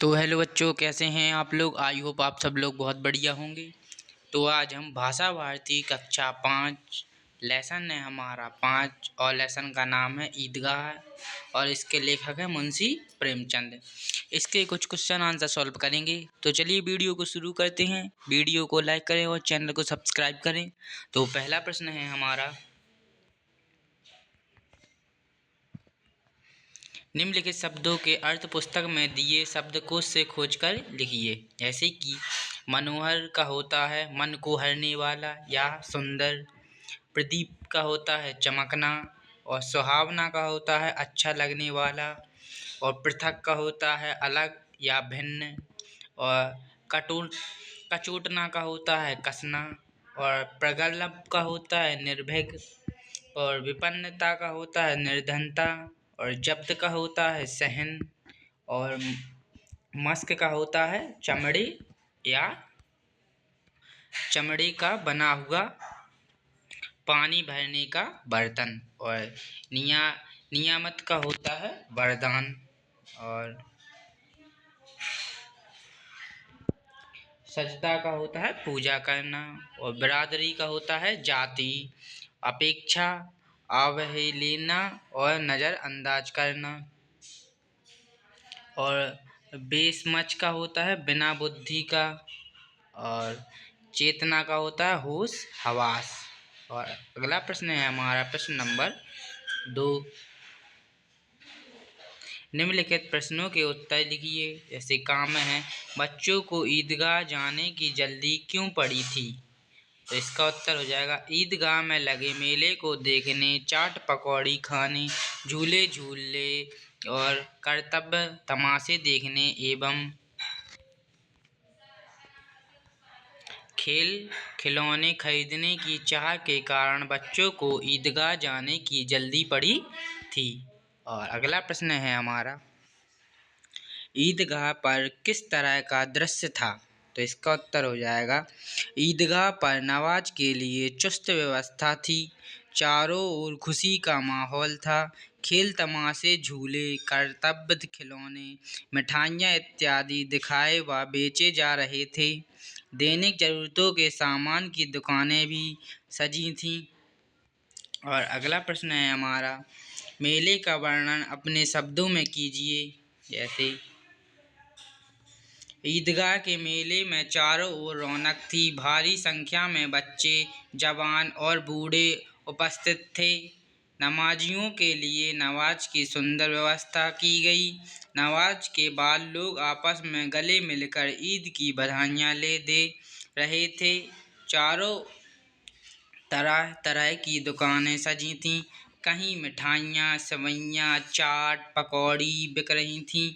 तो हेलो बच्चों, कैसे हैं आप लोग। आई होप आप सब लोग बहुत बढ़िया होंगे। तो आज हम भाषा भारती कक्षा 5 लेसन है हमारा 5 और लेसन का नाम है ईदगाह और इसके लेखक है मुंशी प्रेमचंद। इसके कुछ क्वेश्चन आंसर सॉल्व करेंगे। तो चलिए वीडियो को शुरू करते हैं। वीडियो को लाइक करें और चैनल को सब्सक्राइब करें। तो पहला प्रश्न है हमारा, निम्नलिखित शब्दों के अर्थ पुस्तक में दिए शब्दकोश से खोजकर लिखिए। जैसे कि मनोहर का होता है मन को हरने वाला या सुंदर, प्रदीप का होता है चमकना, और सुहावना का होता है अच्छा लगने वाला, और पृथक का होता है अलग या भिन्न, और कटोट कचोटना का होता है कसना, और प्रगल्भ का होता है निर्भीक, और विपन्नता का होता है निर्धनता, और जब्त का होता है सहन, और मस्क का होता है चमड़े या चमड़े का बना हुआ पानी भरने का बर्तन, और नियामत का होता है वरदान, और सजदा का होता है पूजा करना, और बिरादरी का होता है जाति, अपेक्षा अवहेलना और नज़रअंदाज करना, और बेसमझ का होता है बिना बुद्धि का, और चेतना का होता है होश हवास। और अगला प्रश्न है हमारा प्रश्न नंबर 2। निम्नलिखित प्रश्नों के उत्तर लिखिए। जैसे काम है, बच्चों को ईदगाह जाने की जल्दी क्यों पड़ी थी। तो इसका उत्तर हो जाएगा, ईदगाह में लगे मेले को देखने, चाट पकौड़ी खाने, झूले झूलने और कर्तव्य तमाशे देखने एवं खेल खिलौने खरीदने की चाह के कारण बच्चों को ईदगाह जाने की जल्दी पड़ी थी। और अगला प्रश्न है हमारा, ईदगाह पर किस तरह का दृश्य था। तो इसका उत्तर हो जाएगा, ईदगाह पर नमाज के लिए चुस्त व्यवस्था थी, चारों ओर खुशी का माहौल था, खेल तमाशे झूले कर्तव्य खिलौने मिठाइयाँ इत्यादि दिखाए व बेचे जा रहे थे, दैनिक जरूरतों के सामान की दुकानें भी सजी थीं। और अगला प्रश्न है हमारा, मेले का वर्णन अपने शब्दों में कीजिए। जैसे ईदगाह के मेले में चारों ओर रौनक थी, भारी संख्या में बच्चे जवान और बूढ़े उपस्थित थे, नमाजियों के लिए नमाज की सुंदर व्यवस्था की गई, नमाज के बाद लोग आपस में गले मिलकर ईद की बधाइयाँ ले दे रहे थे, चारों तरह तरह की दुकानें सजी थीं, कहीं मिठाइयाँ सेवइयाँ चाट पकौड़ी बिक रही थीं,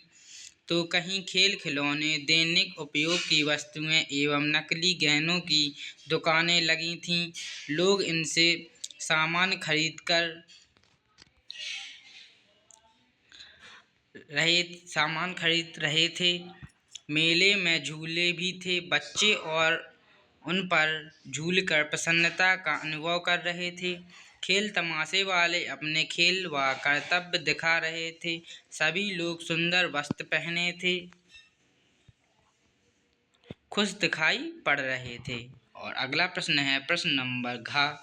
तो कहीं खेल खिलौने दैनिक उपयोग की वस्तुएं एवं नकली गहनों की दुकानें लगी थीं, लोग इनसे सामान खरीद रहे थे। मेले में झूले भी थे, बच्चे और उन पर झूलकर प्रसन्नता का अनुभव कर रहे थे, खेल तमाशे वाले अपने खेल व कर्तव्य दिखा रहे थे, सभी लोग सुंदर वस्त्र पहने थे, खुश दिखाई पड़ रहे थे। और अगला प्रश्न है प्रश्न नंबर घ,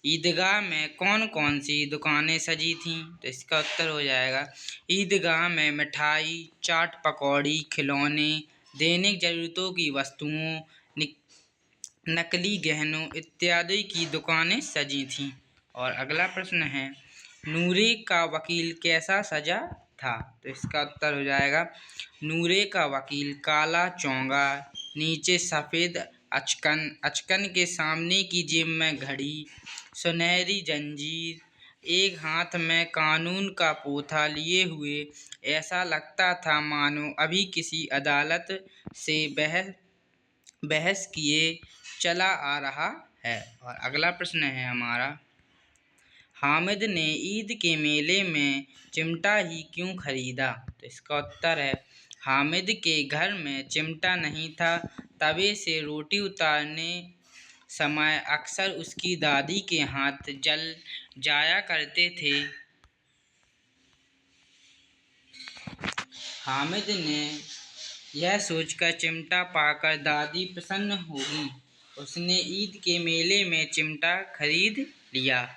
ईदगाह में कौन कौन सी दुकानें सजी थीं। तो इसका उत्तर हो जाएगा, ईदगाह में मिठाई चाट पकौड़ी खिलौने दैनिक जरूरतों की वस्तुओं नकली गहनों इत्यादि की दुकानें सजी थीं। और अगला प्रश्न है, नूरे का वकील कैसा सजा था। तो इसका उत्तर हो जाएगा, नूरे का वकील काला चोंगा, नीचे सफ़ेद अचकन के सामने की जेब में घड़ी सुनहरी जंजीर, एक हाथ में कानून का पोथा लिए हुए ऐसा लगता था मानो अभी किसी अदालत से बहस किए चला आ रहा है। और अगला प्रश्न है हमारा, हामिद ने ईद के मेले में चिमटा ही क्यों खरीदा। तो इसका उत्तर है, हामिद के घर में चिमटा नहीं था, तवे से रोटी उतारने समय अक्सर उसकी दादी के हाथ जल जाया करते थे। हामिद ने यह सोचकर चिमटा पाकर दादी प्रसन्न होगी। उसने ईद के मेले में चिमटा खरीद लिया।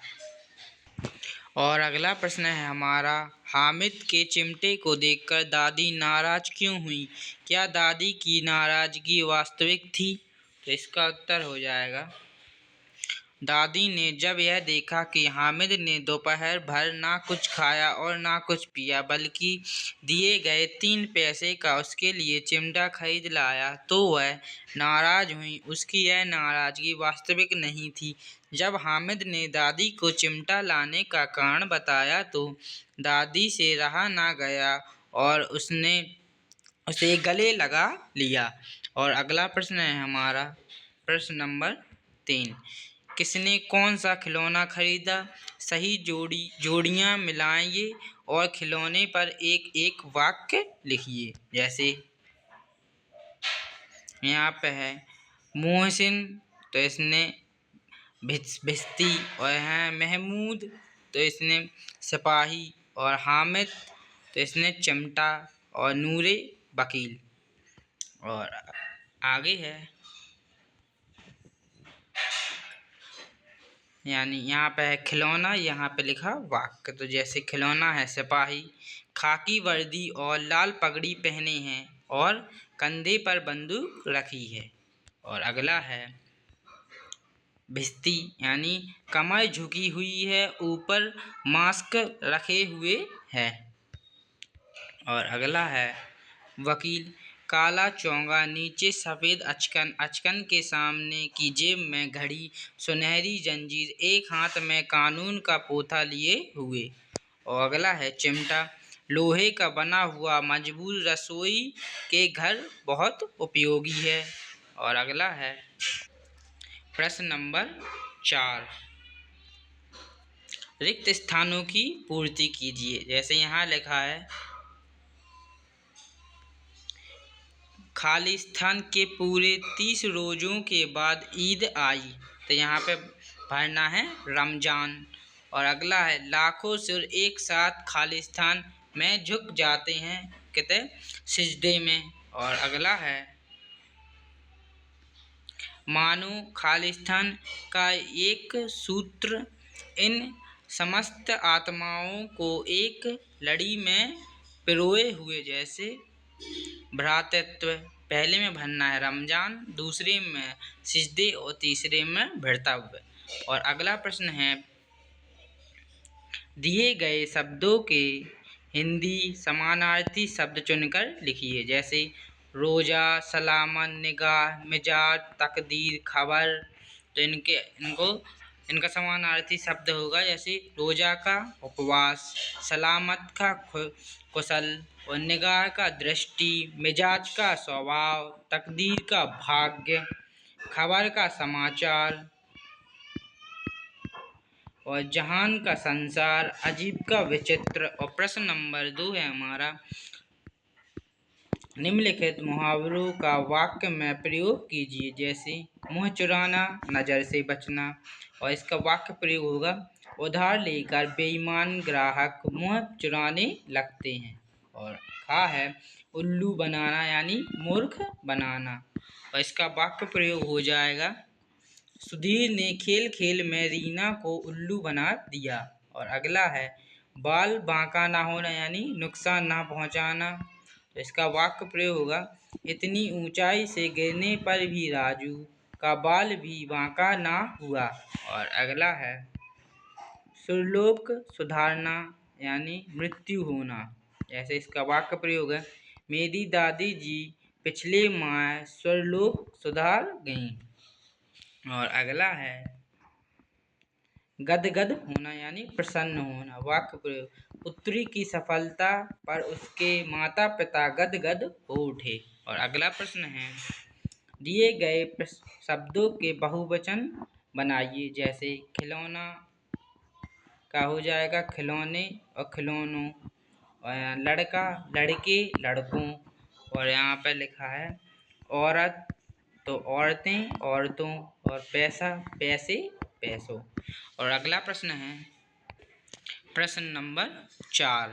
और अगला प्रश्न है हमारा, हामिद के चिमटे को देखकर दादी नाराज क्यों हुई? क्या दादी की नाराजगी वास्तविक थी? तो इसका उत्तर हो जाएगा, दादी ने जब यह देखा कि हामिद ने दोपहर भर ना कुछ खाया और ना कुछ पिया, बल्कि दिए गए 3 पैसे का उसके लिए चिमटा खरीद लाया, तो वह नाराज हुई। उसकी यह नाराजगी वास्तविक नहीं थी। जब हामिद ने दादी को चिमटा लाने का कारण बताया तो दादी से रहा ना गया और उसने उसे गले लगा लिया। और अगला प्रश्न है हमारा, प्रश्न नंबर 3, किसने कौन सा खिलौना खरीदा? सही जोड़ियां मिलाइए और खिलौने पर एक एक वाक्य लिखिए। जैसे यहाँ पे है मोहसिन, तो इसने भिश्ती, और है महमूद, तो इसने सिपाही, और हामिद, तो इसने चिमटा, और नूरे वकील। और आगे है, यानी यहाँ पे है खिलौना, यहाँ पे लिखा वाक्य। तो जैसे खिलौना है सिपाही, खाकी वर्दी और लाल पगड़ी पहने हैं और कंधे पर बंदूक रखी है। और अगला है भिश्ती, यानी कमर झुकी हुई है, ऊपर मास्क रखे हुए है। और अगला है वकील, काला चोंगा, नीचे सफ़ेद अचकन, अचकन के सामने की जेब में घड़ी, सुनहरी जंजीर, एक हाथ में कानून का पोथा लिए हुए। और अगला है चिमटा, लोहे का बना हुआ मजबूत, रसोई के घर बहुत उपयोगी है। और अगला है प्रश्न नंबर 4, रिक्त स्थानों की पूर्ति कीजिए। जैसे यहाँ लिखा है खालिस्तान के पूरे 30 रोज़ों के बाद ईद आई, तो यहाँ पे भरना है रमज़ान। और अगला है लाखों सिर एक साथ खालिस्तान में झुक जाते हैं, कहते सिजदे में। और अगला है मानो खालिस्तान का एक सूत्र इन समस्त आत्माओं को एक लड़ी में पिरोए हुए। जैसे भ्रातृत्व, पहले में भरना है रमजान, दूसरे में सिजदे और तीसरे में भृतव्य। और अगला प्रश्न है दिए गए शब्दों के हिंदी समानार्थी शब्द चुनकर लिखिए। जैसे रोजा, सलामत, निगाह, मिजाज, तकदीर, खबर। तो इनका समानार्थी शब्द होगा। जैसे रोजा का उपवास, सलामत का कुशल, और निगाह का दृष्टि, मिजाज का स्वभाव, तकदीर का भाग्य, खबर का समाचार, और जहान का संसार, अजीब का विचित्र। और प्रश्न नंबर 2 है हमारा, निम्नलिखित मुहावरों का वाक्य में प्रयोग कीजिए। जैसे मुँह चुराना, नज़र से बचना। और इसका वाक्य प्रयोग होगा उधार लेकर बेईमान ग्राहक मुँह चुराने लगते हैं। और खा है उल्लू बनाना, यानी मूर्ख बनाना। और इसका वाक्य प्रयोग हो जाएगा सुधीर ने खेल खेल में रीना को उल्लू बना दिया। और अगला है बाल बांका ना होना, यानी नुकसान ना पहुंचाना। तो इसका वाक्य प्रयोग होगा इतनी ऊंचाई से गिरने पर भी राजू का बाल भी बांका ना हुआ। और अगला है सुरलोक सुधारना, यानी मृत्यु होना। जैसे इसका वाक्य प्रयोग है मेरी दादी जी पिछले माह स्वरलोक सुधार गईं। और अगला है गदगद होना, यानी प्रसन्न होना। वाक्य प्रयोग पुत्री की सफलता पर उसके माता पिता गदगद हो उठे। और अगला प्रश्न है दिए गए शब्दों के बहुवचन बनाइए। जैसे खिलौना का हो जाएगा खिलौने और खिलौनों, और लड़का लड़के लड़कों। और यहाँ पे लिखा है औरत, तो औरतें औरतों, और पैसा पैसे पैसों। और अगला प्रश्न है प्रश्न नंबर 4,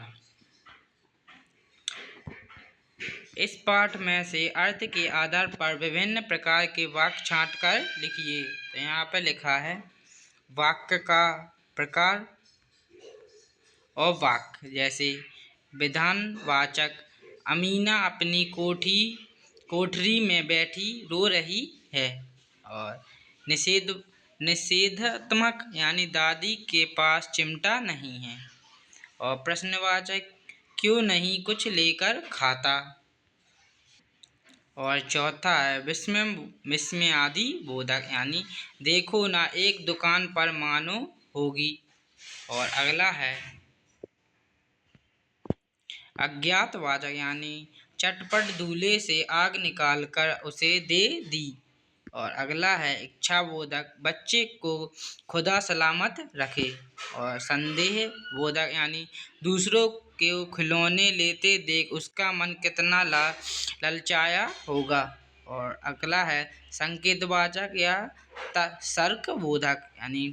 इस पाठ में से अर्थ के आधार पर विभिन्न प्रकार के वाक्य छांट कर लिखिए। तो यहाँ पे लिखा है वाक्य का प्रकार और वाक्य, जैसे विधानवाचक, अमीना अपनी कोठरी में बैठी रो रही है। और निषेधात्मक यानी दादी के पास चिमटा नहीं है। और प्रश्नवाचक, क्यों नहीं कुछ लेकर खाता। और चौथा है विस्मयादि बोधक, यानी देखो ना एक दुकान पर मानो होगी। और अगला है अज्ञातवाचक, यानी चटपट दूल्हे से आग निकाल कर उसे दे दी। और अगला है इच्छाबोधक, बच्चे को खुदा सलामत रखे। और संदेह बोधक, यानी दूसरों के खिलौने लेते देख उसका मन कितना ललचाया होगा। और अगला है संकेतवाचक या तर्क बोधक, यानी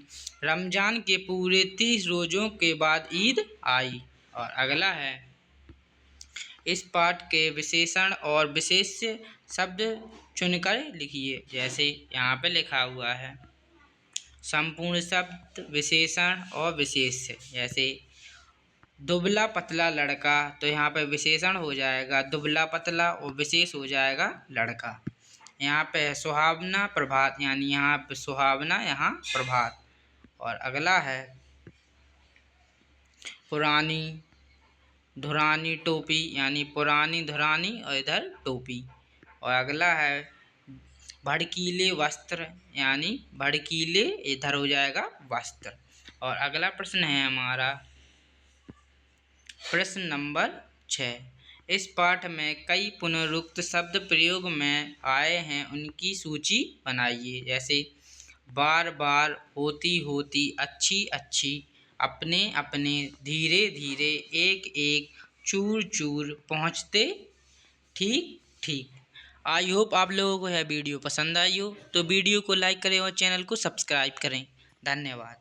रमजान के पूरे 30 रोज़ों के बाद ईद आई। और अगला है इस पाठ के विशेषण और विशेष्य शब्द चुनकर लिखिए। जैसे यहाँ पे लिखा हुआ है संपूर्ण शब्द, विशेषण और विशेष्य। जैसे दुबला पतला लड़का, तो यहाँ पे विशेषण हो जाएगा दुबला पतला और विशेष हो जाएगा लड़का। यहाँ पे है सुहावना प्रभात, यानी यहाँ पे सुहावना, यहाँ प्रभात। और अगला है पुरानी धुरानी टोपी, यानी पुरानी धुरानी और इधर टोपी। और अगला है भड़कीले वस्त्र, यानी भड़कीले इधर हो जाएगा वस्त्र। और अगला प्रश्न है हमारा प्रश्न नंबर 6। इस पाठ में कई पुनरुक्त शब्द प्रयोग में आए हैं, उनकी सूची बनाइए। जैसे बार बार, होती होती, अच्छी अच्छी, अपने अपने, धीरे धीरे, एक एक, चूर चूर, पहुँचते, ठीक ठीक। आई होप आप लोगों को यह वीडियो पसंद आई हो, तो वीडियो को लाइक करें और चैनल को सब्सक्राइब करें। धन्यवाद।